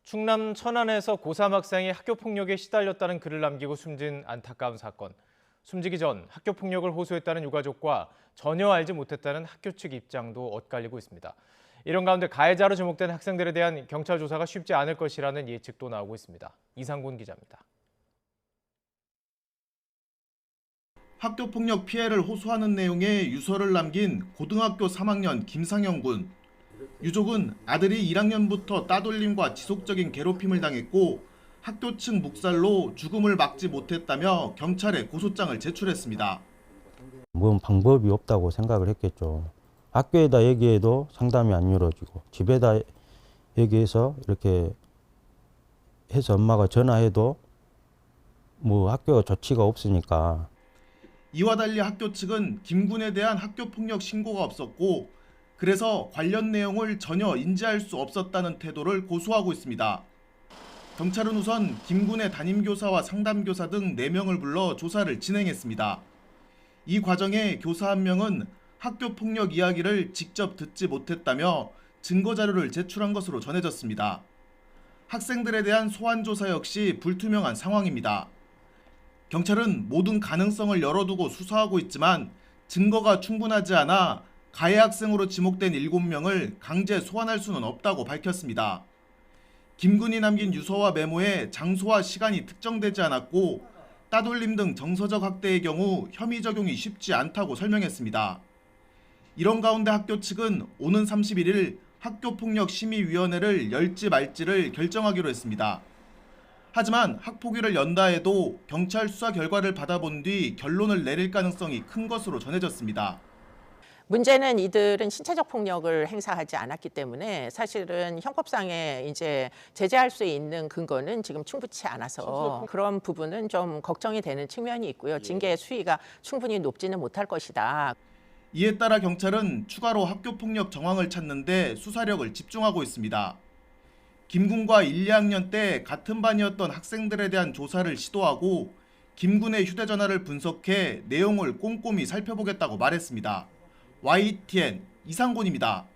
충남 천안에서 고3 학생이 학교폭력에 시달렸다는 글을 남기고 숨진 안타까운 사건. 숨지기 전 학교폭력을 호소했다는 유가족과 전혀 알지 못했다는 학교 측 입장도 엇갈리고 있습니다. 이런 가운데 가해자로 지목된 학생들에 대한 경찰 조사가 쉽지 않을 것이라는 예측도 나오고 있습니다. 이상곤 기자입니다. 학교폭력 피해를 호소하는 내용의 유서를 남긴 고등학교 3학년 김상영 군. 유족은 아들이 1학년부터 따돌림과 지속적인 괴롭힘을 당했고 학교 측 묵살로 죽음을 막지 못했다며 경찰에 고소장을 제출했습니다. 뭔 방법이 없다고 생각을 했겠죠. 학교에다 얘기해도 상담이 안 이루어지고 집에다 얘기해서 이렇게 해서 엄마가 전화해도 뭐 학교가 조치가 없으니까. 이와 달리 학교 측은 김 군에 대한 학교폭력 신고가 없었고 그래서 관련 내용을 전혀 인지할 수 없었다는 태도를 고수하고 있습니다. 경찰은 우선 김 군의 담임교사와 상담교사 등 4명을 불러 조사를 진행했습니다. 이 과정에 교사 한 명은 학교폭력 이야기를 직접 듣지 못했다며 증거자료를 제출한 것으로 전해졌습니다. 학생들에 대한 소환조사 역시 불투명한 상황입니다. 경찰은 모든 가능성을 열어두고 수사하고 있지만 증거가 충분하지 않아 가해 학생으로 지목된 7명을 강제 소환할 수는 없다고 밝혔습니다. 김 군이 남긴 유서와 메모에 장소와 시간이 특정되지 않았고 따돌림 등 정서적 학대의 경우 혐의 적용이 쉽지 않다고 설명했습니다. 이런 가운데 학교 측은 오는 31일 학교폭력심의위원회를 열지 말지를 결정하기로 했습니다. 하지만 학폭위를 연다 해도 경찰 수사 결과를 받아본 뒤 결론을 내릴 가능성이 큰 것으로 전해졌습니다. 문제는 이들은 신체적 폭력을 행사하지 않았기 때문에 사실은 형법상에 이제 제재할 수 있는 근거는 지금 충분치 않아서 그런 부분은 좀 걱정이 되는 측면이 있고요. 징계의 수위가 충분히 높지는 못할 것이다. 이에 따라 경찰은 추가로 학교폭력 정황을 찾는 데 수사력을 집중하고 있습니다. 김 군과 1, 2학년 때 같은 반이었던 학생들에 대한 조사를 시도하고 김 군의 휴대전화를 분석해 내용을 꼼꼼히 살펴보겠다고 말했습니다. YTN 이상곤입니다.